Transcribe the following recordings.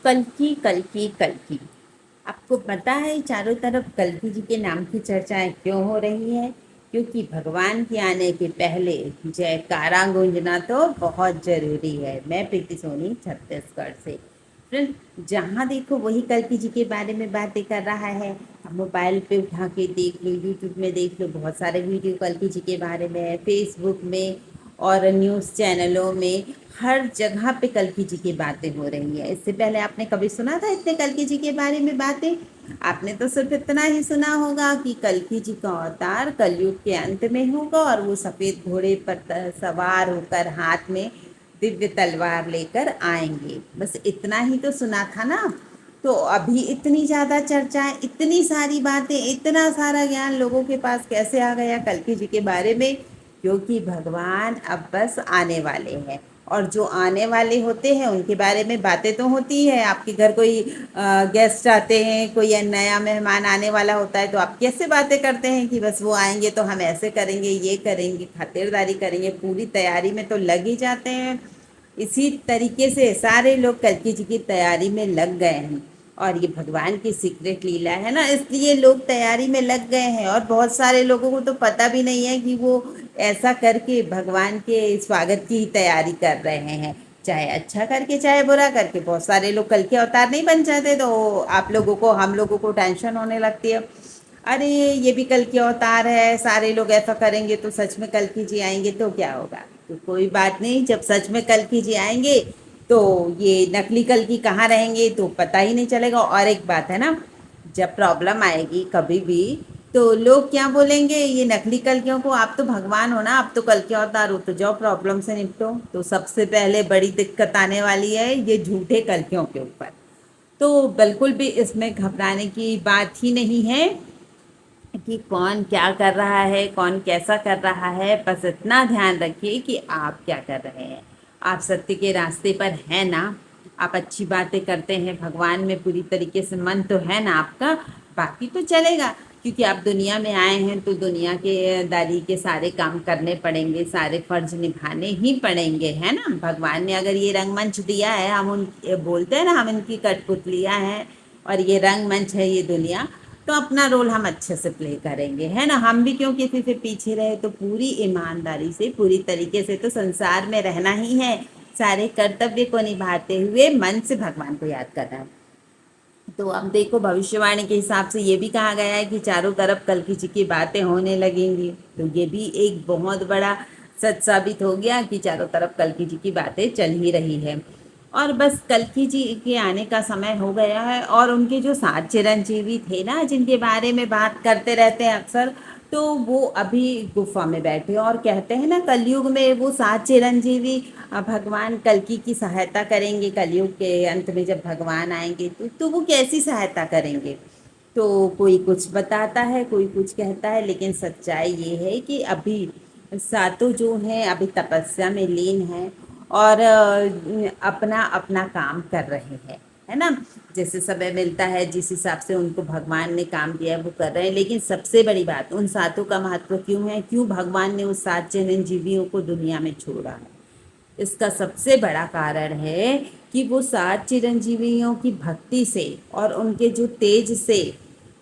कल्कि। आपको पता है चारों तरफ कल्कि जी के नाम की चर्चाएं क्यों हो रही है? क्योंकि भगवान के आने के पहले जयकारा गूंजना तो बहुत जरूरी है। मैं प्रीति सोनी, छत्तीसगढ़ से। फ्रेंड, जहाँ देखो वही कल्कि जी के बारे में बातें कर रहा है। आप मोबाइल पे उठा के देख लो, यूट्यूब में देख लो, बहुत सारे वीडियो कल्कि जी के बारे में है। फेसबुक में और न्यूज़ चैनलों में हर जगह पे कल्कि जी की बातें हो रही है। इससे पहले आपने कभी सुना था इतने कल्कि जी के बारे में बातें? आपने तो सिर्फ इतना ही सुना होगा कि कल्कि जी का अवतार कलयुग के अंत में होगा और वो सफ़ेद घोड़े पर सवार होकर हाथ में दिव्य तलवार लेकर आएंगे। बस इतना ही तो सुना था ना। तो अभी इतनी ज़्यादा चर्चाएं, इतनी सारी बातें, इतना सारा ज्ञान लोगों के पास कैसे आ गया कल्कि जी के बारे में? क्योंकि भगवान अब बस आने वाले हैं और जो आने वाले होते हैं उनके बारे में बातें तो होती है। आपके घर कोई गेस्ट आते हैं, कोई नया मेहमान आने वाला होता है, तो आप कैसे बातें करते हैं कि बस वो आएंगे तो हम ऐसे करेंगे, ये करेंगे, खातिरदारी करेंगे, पूरी तैयारी में तो लग ही जाते हैं। इसी तरीके से सारे लोग कल्कि जी की तैयारी में लग गए हैं और ये भगवान की सीक्रेट लीला है ना, इसलिए लोग तैयारी में लग गए हैं। और बहुत सारे लोगों को तो पता भी नहीं है कि वो ऐसा करके भगवान के स्वागत की तैयारी कर रहे हैं। चाहे अच्छा करके चाहे बुरा करके बहुत सारे लोग कल के अवतार नहीं बन जाते, तो आप लोगों को, हम लोगों को टेंशन होने लगती है। अरे ये भी कल के अवतार है, सारे लोग ऐसा करेंगे तो सच में कल्कि जी आएंगे तो क्या होगा? तो कोई बात नहीं, जब सच में कल्कि जी आएंगे तो ये नकली कल्कि कहाँ रहेंगे तो पता ही नहीं चलेगा। और एक बात है ना, जब प्रॉब्लम आएगी कभी भी तो लोग क्या बोलेंगे, ये नकली कल्कियों को, आप तो भगवान हो ना, आप तो कल के अवतार हो, तो जाओ प्रॉब्लम से निपटो। तो सबसे पहले बड़ी दिक्कत आने वाली है ये झूठे कल्कियों के ऊपर। तो बिल्कुल भी इसमें घबराने की बात ही नहीं है कि कौन क्या कर रहा है, कौन कैसा कर रहा है। बस इतना ध्यान रखिए कि आप क्या कर रहे हैं। आप सत्य के रास्ते पर हैं ना, आप अच्छी बातें करते हैं, भगवान में पूरी तरीके से मन तो है ना आपका, बाकी तो चलेगा। क्योंकि आप दुनिया में आए हैं तो दुनिया के दारी के सारे काम करने पड़ेंगे, सारे फर्ज निभाने ही पड़ेंगे, है ना। भगवान ने अगर ये रंगमंच दिया है, हम उन बोलते हैं ना, हम इनकी कठपुतलियाँ हैं और ये रंगमंच है ये दुनिया, तो अपना रोल हम अच्छे से प्ले करेंगे, है ना। हम भी क्यों किसी से पीछे रहे, तो पूरी ईमानदारी से, पूरी तरीके से तो संसार में रहना ही है। सारे कर्तव्य को निभाते हुए मन से भगवान को याद करना है। तो अब देखो, भविष्यवाणी के हिसाब से ये भी कहा गया है कि चारों तरफ कल्कि जी की बातें होने लगेंगी। तो ये भी एक बहुत बड़ा सच साबित हो गया कि चारों तरफ कल्कि जी की बातें चल ही रही है। और बस कल्कि जी के आने का समय हो गया है। और उनके जो 7 चिरंजीवी थे ना, जिनके बारे में बात करते रहते हैं अक्सर, तो वो अभी गुफा में बैठे, और कहते हैं ना कलयुग में वो 7 चिरंजीवी भगवान कल्कि की सहायता करेंगे। कलयुग के अंत में जब भगवान आएंगे तो वो कैसी सहायता करेंगे? तो कोई कुछ बताता है, कोई कुछ कहता है, लेकिन सच्चाई ये है कि अभी सातों जो हैं अभी तपस्या में लीन हैं और अपना अपना काम कर रहे हैं, है ना। जैसे समय मिलता है, जिस हिसाब से उनको भगवान ने काम दिया है वो कर रहे हैं। लेकिन सबसे बड़ी बात, उन सातों का महत्व क्यों है, क्यों भगवान ने उस 7 चिरंजीवियों को दुनिया में छोड़ा है? इसका सबसे बड़ा कारण है कि वो 7 चिरंजीवियों की भक्ति से और उनके जो तेज से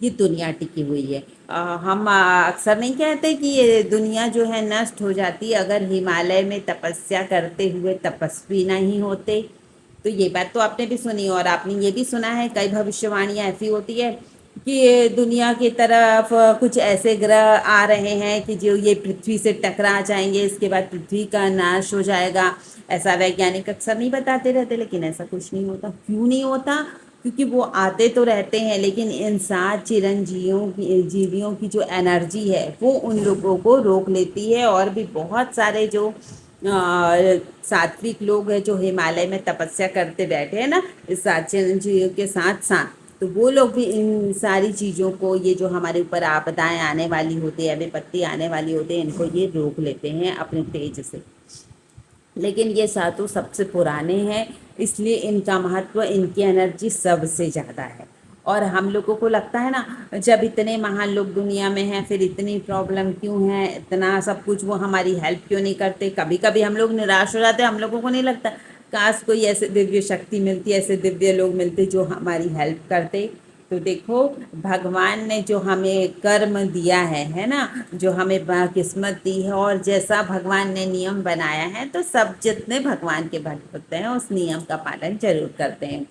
ये दुनिया टिकी हुई है। हम अक्सर नहीं कहते कि ये दुनिया जो है नष्ट हो जाती अगर हिमालय में तपस्या करते हुए तपस्वी नहीं होते। तो ये बात तो आपने भी सुनी, और आपने ये भी सुना है कई भविष्यवाणियाँ ऐसी होती है कि ये दुनिया की तरफ कुछ ऐसे ग्रह आ रहे हैं कि जो ये पृथ्वी से टकरा जाएंगे, इसके बाद पृथ्वी का नाश हो जाएगा। ऐसा वैज्ञानिक अक्सर नहीं बताते रहते, लेकिन ऐसा कुछ नहीं होता। क्यों नहीं होता? क्योंकि वो आते तो रहते हैं, लेकिन इन 7 जीवियों की जो एनर्जी है वो उन लोगों को रोक लेती है। और भी बहुत सारे जो सात्विक लोग हैं जो हिमालय में तपस्या करते बैठे हैं ना, इस 7 चिरंजीवियों के साथ साथ, तो वो लोग भी इन सारी चीज़ों को, ये जो हमारे ऊपर आपदाएं आने वाली होती है, विपत्ति आने वाली होती है, इनको ये रोक लेते हैं अपने तेज से। लेकिन ये सातों सबसे पुराने हैं, इसलिए इनका महत्व, इनकी एनर्जी सबसे ज़्यादा है। और हम लोगों को लगता है ना, जब इतने महान लोग दुनिया में हैं फिर इतनी प्रॉब्लम क्यों है, इतना सब कुछ वो हमारी हेल्प क्यों नहीं करते? कभी कभी हम लोग निराश हो जाते हैं, हम लोगों को नहीं लगता काश कोई ऐसे दिव्य शक्ति मिलती, ऐसे दिव्य लोग मिलते जो हमारी हेल्प करते। तो देखो, भगवान ने जो हमें कर्म दिया है ना, जो हमें किस्मत दी है, और जैसा भगवान ने नियम बनाया है, तो सब जितने भगवान के भक्त होते हैं उस नियम का पालन जरूर करते हैं।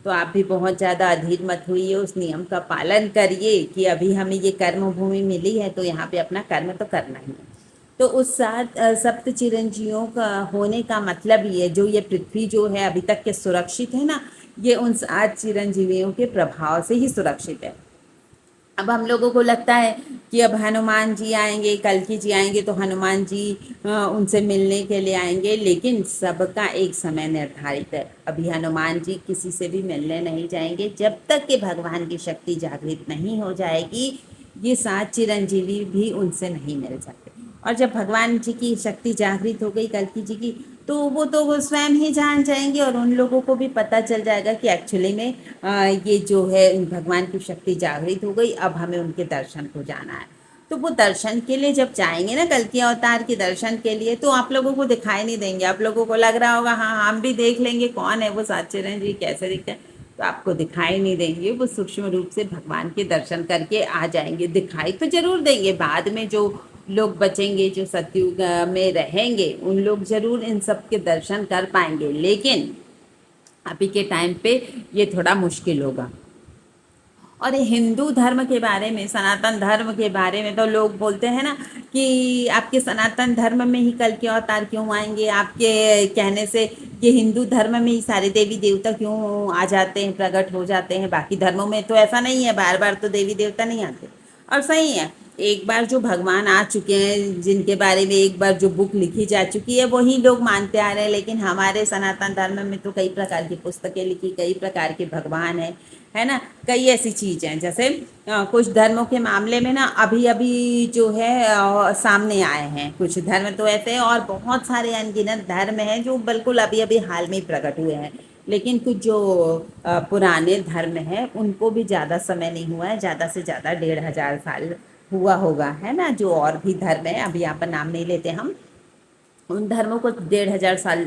तो आप भी बहुत ज़्यादा अधीर मत होइए, उस नियम का पालन करिए कि अभी हमें ये कर्म भूमि मिली है तो यहाँ पे अपना कर्म तो करना ही है। तो उस सात सप्त चिरंजीवियों का होने का मतलब ये, जो ये पृथ्वी जो है अभी तक के सुरक्षित है ना, ये उन 7 चिरंजीवियों के प्रभाव से ही सुरक्षित है। अब हम लोगों को लगता है कि अब हनुमान जी आएंगे, कल्कि जी आएंगे, तो हनुमान जी उनसे मिलने के लिए आएंगे, लेकिन सबका एक समय निर्धारित है। अभी हनुमान जी किसी से भी मिलने नहीं जाएंगे जब तक कि भगवान की शक्ति जागृत नहीं हो जाएगी। ये 7 चिरंजीवी भी उनसे नहीं मिल सकते। और जब भगवान जी की शक्ति जागृत हो गई कल्कि जी की, तो वो स्वयं ही जान जाएंगे, और उन लोगों को भी पता चल जाएगा कि एक्चुअली में ये जो है भगवान की शक्ति जागृत हो गई, अब हमें उनके दर्शन को जाना है। तो वो दर्शन के लिए जब जाएंगे ना, कल्कि अवतार के दर्शन के लिए, तो आप लोगों को दिखाई नहीं देंगे। आप लोगों को लग रहा होगा हाँ हम भी देख लेंगे कौन है वो 7 चिरंजीवी, कैसे दिखते हैं, तो आपको दिखाई नहीं देंगे। वो सूक्ष्म रूप से भगवान के दर्शन करके आ जाएंगे। दिखाई तो जरूर देंगे, बाद में जो लोग बचेंगे, जो सतयुग में रहेंगे, उन लोग जरूर इन सब के दर्शन कर पाएंगे, लेकिन अभी के टाइम पे ये थोड़ा मुश्किल होगा। और हिंदू धर्म के बारे में, सनातन धर्म के बारे में तो लोग बोलते हैं ना कि आपके सनातन धर्म में ही कल के अवतार क्यों आएंगे, आपके कहने से ये हिंदू धर्म में ही सारे देवी देवता क्यों आ जाते हैं, प्रकट हो जाते हैं, बाकी धर्मों में तो ऐसा नहीं है, बार बार तो देवी देवता नहीं आते। और सही है, एक बार जो भगवान आ चुके हैं, जिनके बारे में एक बार जो बुक लिखी जा चुकी है, वही लोग मानते आ रहे हैं। लेकिन हमारे सनातन धर्म में तो कई प्रकार की पुस्तकें लिखी, कई प्रकार के भगवान है ना, कई ऐसी चीज़ें हैं। जैसे कुछ धर्मों के मामले में ना अभी अभी जो है सामने आए हैं। कुछ धर्म तो ऐसे हैं, और बहुत सारे अनगिनत धर्म हैं जो बिल्कुल अभी अभी हाल में ही प्रकट हुए हैं। लेकिन कुछ जो पुराने धर्म हैं उनको भी ज़्यादा समय नहीं हुआ है, ज़्यादा से ज़्यादा 1500 साल हुआ होगा, है ना। जो और भी धर्म है, अभी यहाँ पर नाम नहीं लेते हम, उन धर्मों को 1500 साल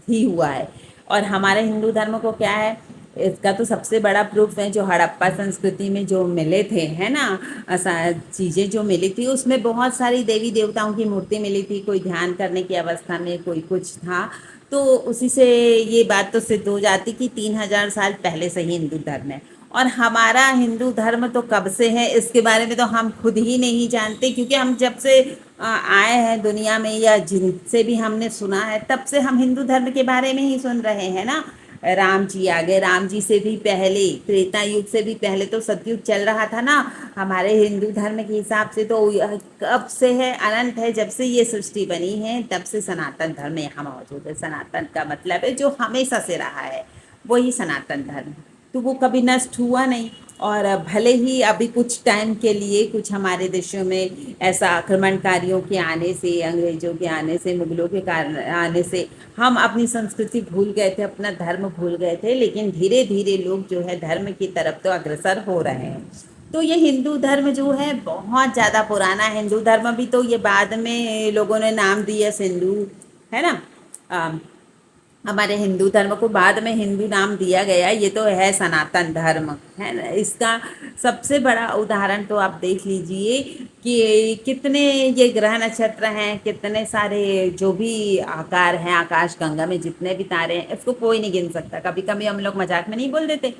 ही हुआ है। और हमारे हिंदू धर्म को क्या है, इसका तो सबसे बड़ा प्रूफ है जो हड़प्पा संस्कृति में जो मिले थे, है ना, चीज़ें जो मिली थी, उसमें बहुत सारी देवी देवताओं की मूर्ति मिली थी। कोई ध्यान करने की अवस्था में, कोई कुछ था, तो उसी से ये बात तो सिद्ध हो जाती कि 3000 साल पहले से ही हिंदू धर्म है। और हमारा हिंदू धर्म तो कब से है इसके बारे में तो हम खुद ही नहीं जानते, क्योंकि हम जब से आए हैं दुनिया में, या जिनसे भी हमने सुना है, तब से हम हिंदू धर्म के बारे में ही सुन रहे हैं ना। राम जी आ गए, राम जी से भी पहले, त्रेता युग से भी पहले तो सतयुग चल रहा था ना। हमारे हिंदू धर्म के हिसाब से तो कब से है, अनंत है, जब से ये सृष्टि बनी है तब से सनातन धर्म यहाँ मौजूद है। सनातन का मतलब है जो हमेशा से रहा है, वही सनातन धर्म। तो वो कभी नष्ट हुआ नहीं। और भले ही अभी कुछ टाइम के लिए कुछ हमारे देशों में ऐसा आक्रमणकारियों के आने से, अंग्रेजों के आने से, मुगलों के कारण आने से हम अपनी संस्कृति भूल गए थे, अपना धर्म भूल गए थे, लेकिन धीरे धीरे लोग जो है धर्म की तरफ तो अग्रसर हो रहे हैं। तो ये हिंदू धर्म जो है बहुत ज़्यादा पुराना। हिंदू धर्म भी तो ये बाद में लोगों ने नाम दिया सिंधु, है ना। हमारे हिंदू धर्म को बाद में हिंदू नाम दिया गया, ये तो है सनातन धर्म, है ना। इसका सबसे बड़ा उदाहरण तो आप देख लीजिए कि कितने ये ग्रह नक्षत्र हैं, कितने सारे जो भी आकार हैं, आकाश गंगा में जितने भी तारे हैं, इसको कोई नहीं गिन सकता। कभी कभी हम लोग मजाक में नहीं बोल देते,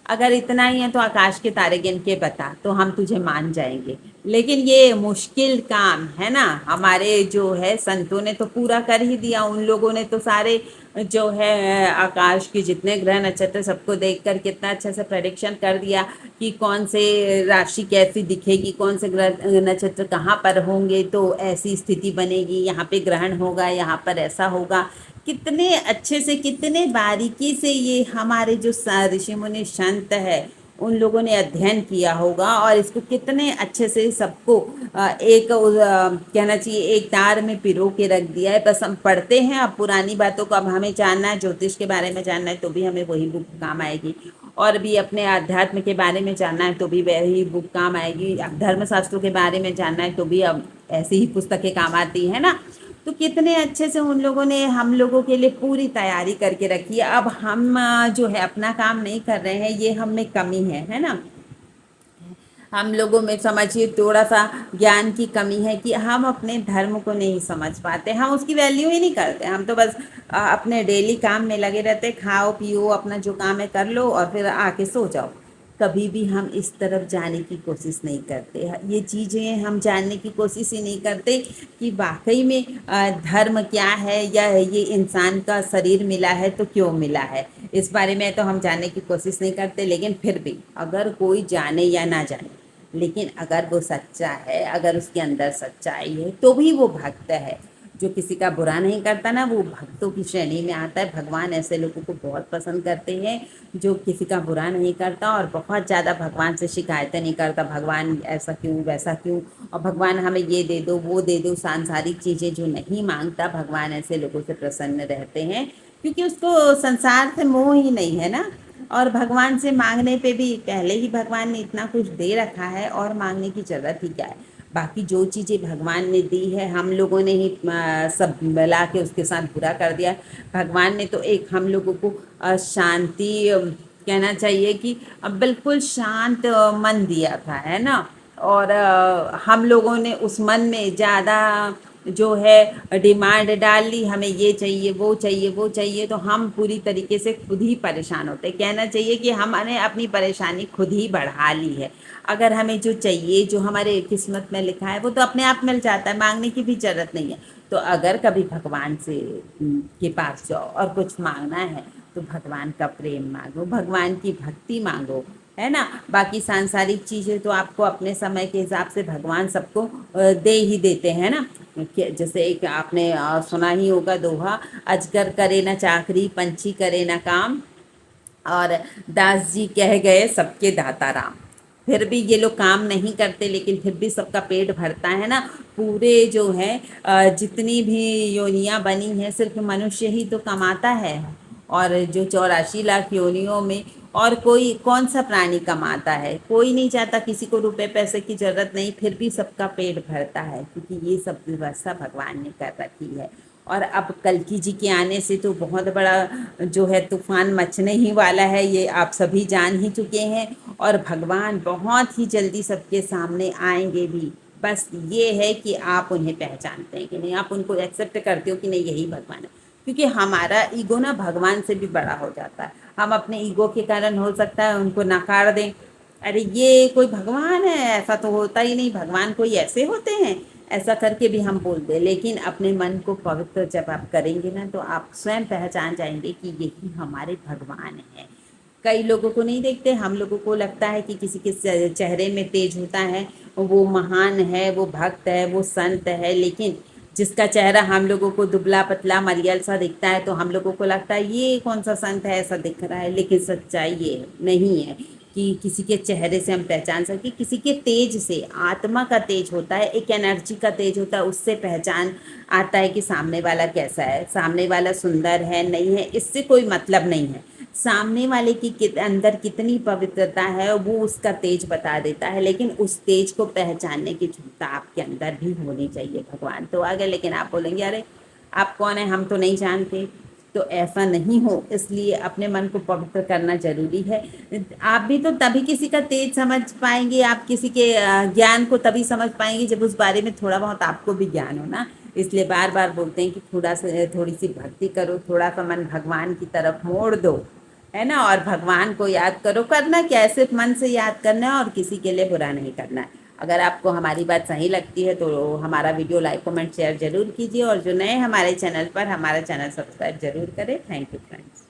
अगर इतना ही है तो आकाश के तारे गिन के बता, तो हम तुझे मान जाएंगे। लेकिन ये मुश्किल काम है ना, हमारे जो है संतों ने तो पूरा कर ही दिया। उन लोगों ने तो सारे जो है आकाश के जितने ग्रह नक्षत्र सबको देखकर कितना अच्छे से प्रेडिक्शन कर दिया कि कौन से राशि कैसी दिखेगी, कौन से ग्रह नक्षत्र कहाँ पर होंगे तो ऐसी स्थिति बनेगी, यहाँ पे ग्रहण होगा, यहाँ पर ऐसा होगा। कितने अच्छे से, कितने बारीकी से ये हमारे जो ऋषि मुनि संत है उन लोगों ने अध्ययन किया होगा, और इसको कितने अच्छे से सबको कहना चाहिए एक तार में पिरो के रख दिया है। बस हम पढ़ते हैं, अब पुरानी बातों को अब हमें जानना है, ज्योतिष के बारे में जानना है तो भी हमें वही बुक काम आएगी, और भी अपने आध्यात्म के बारे में जानना है तो भी वही बुक काम आएगी, अब धर्मशास्त्रों के बारे में जानना है तो भी अब ऐसी ही पुस्तकें काम आती है ना। तो कितने अच्छे से उन लोगों ने हम लोगों के लिए पूरी तैयारी करके रखी है। अब हम जो है अपना काम नहीं कर रहे हैं, ये हम में कमी है ना। हम लोगों में समझिए थोड़ा सा ज्ञान की कमी है कि हम अपने धर्म को नहीं समझ पाते, हम उसकी वैल्यू ही नहीं करते। हम तो बस अपने डेली काम में लगे रहते, खाओ पियो अपना जो काम है कर लो और फिर आके सो जाओ। कभी भी हम इस तरफ जाने की कोशिश नहीं करते, ये चीज़ें हम जानने की कोशिश ही नहीं करते कि वाकई में धर्म क्या है, या ये इंसान का शरीर मिला है तो क्यों मिला है, इस बारे में तो हम जानने की कोशिश नहीं करते। लेकिन फिर भी अगर कोई जाने या ना जाने, लेकिन अगर वो सच्चा है, अगर उसके अंदर सच्चाई है, तो भी वो भक्त है। जो किसी का बुरा नहीं करता ना, वो भक्तों की श्रेणी में आता है। भगवान ऐसे लोगों को बहुत पसंद करते हैं जो किसी का बुरा नहीं करता और बहुत ज़्यादा भगवान से शिकायतें नहीं करता, भगवान ऐसा क्यों वैसा क्यों, और भगवान हमें ये दे दो वो दे दो, सांसारिक चीज़ें जो नहीं मांगता, भगवान ऐसे लोगों से प्रसन्न रहते हैं क्योंकि उसको संसार से मोह ही नहीं है ना। और भगवान से मांगने पे भी पहले ही भगवान ने इतना कुछ दे रखा है, और मांगने की ज़रूरत ही क्या है। बाकी जो चीज़ें भगवान ने दी है, हम लोगों ने ही सब मिला के उसके साथ बुरा कर दिया। भगवान ने तो एक हम लोगों को शांति कहना चाहिए कि बिल्कुल शांत मन दिया था, है ना। और हम लोगों ने उस मन में ज़्यादा जो है डिमांड डाल ली, हमें ये चाहिए वो चाहिए वो चाहिए, तो हम पूरी तरीके से खुद ही परेशान होते। कहना चाहिए कि हमने अपनी परेशानी खुद ही बढ़ा ली है। अगर हमें जो चाहिए, जो हमारे किस्मत में लिखा है, वो तो अपने आप मिल जाता है, मांगने की भी ज़रूरत नहीं है। तो अगर कभी भगवान से के पास जाओ और कुछ मांगना है, तो भगवान का प्रेम मांगो, भगवान की भक्ति मांगो, है ना। बाकी सांसारिक चीज़ें तो आपको अपने समय के हिसाब से भगवान सबको दे ही देते हैं ना। जैसे एक आपने सुना ही होगा दोहा, अजगर करे ना चाकरी, पंछी करे ना काम, और दास जी कह गए सबके दाता राम। फिर भी ये लोग काम नहीं करते, लेकिन फिर भी सबका पेट भरता है ना। पूरे जो है जितनी भी योनियां बनी हैं, सिर्फ मनुष्य ही तो कमाता है। और जो 84 लाख योनियों में और कोई कौन सा प्राणी कमाता है, कोई नहीं चाहता, किसी को रुपए पैसे की जरूरत नहीं, फिर भी सबका पेट भरता है, क्योंकि ये सब व्यवस्था भगवान ने कर रखी है। और अब कल्कि जी के आने से तो बहुत बड़ा जो है तूफान मचने ही वाला है, ये आप सभी जान ही चुके हैं। और भगवान बहुत ही जल्दी सबके सामने आएंगे भी। बस ये है कि आप उन्हें पहचानते हैं कि नहीं, आप उनको एक्सेप्ट करते हो कि नहीं यही भगवान है। क्योंकि हमारा ईगो ना भगवान से भी बड़ा हो जाता है। हम अपने ईगो के कारण हो सकता है उनको नकार दें, अरे ये कोई भगवान है, ऐसा तो होता ही नहीं, भगवान कोई ऐसे होते हैं, ऐसा करके भी हम बोल दें। लेकिन अपने मन को पवित्र जब आप करेंगे ना, तो आप स्वयं पहचान जाएंगे कि यही हमारे भगवान हैं। कई लोगों को नहीं देखते, हम लोगों को लगता है कि किसी के चेहरे में तेज होता है, वो महान है, वो भक्त है, वो संत है। लेकिन जिसका चेहरा हम लोगों को दुबला पतला मरियल सा दिखता है, तो हम लोगों को लगता है ये कौन सा संत है, ऐसा दिख रहा है। लेकिन सच्चाई ये नहीं है कि किसी के चेहरे से हम पहचान सके। किसी के तेज से, आत्मा का तेज होता है, एक एनर्जी का तेज होता है, उससे पहचान आता है कि सामने वाला कैसा है, सामने वाला सुंदर है नहीं है, इससे कोई मतलब नहीं है। सामने वाले की अंदर कितनी पवित्रता है वो उसका तेज बता देता है। लेकिन उस तेज को पहचानने की क्षमता आपके अंदर भी होनी चाहिए। भगवान तो आ गए, लेकिन आप बोलेंगे अरे आप कौन है, हम तो नहीं जानते। तो ऐसा नहीं हो, इसलिए अपने मन को पवित्र करना जरूरी है। आप भी तो तभी किसी का तेज समझ पाएंगे, आप किसी के ज्ञान को तभी समझ पाएंगे जब उस बारे में थोड़ा बहुत आपको भी ज्ञान हो ना। इसलिए बार बार बोलते हैं कि थोड़ी सी भक्ति करो, थोड़ा सा मन भगवान की तरफ मोड़ दो, है ना। और भगवान को याद करो, करना क्या है, सिर्फ मन से याद करना है और किसी के लिए बुरा नहीं करना है। अगर आपको हमारी बात सही लगती है तो हमारा वीडियो लाइक कमेंट शेयर जरूर कीजिए, और जो नए हमारे चैनल पर, हमारा चैनल सब्सक्राइब जरूर करें। Thank you friends.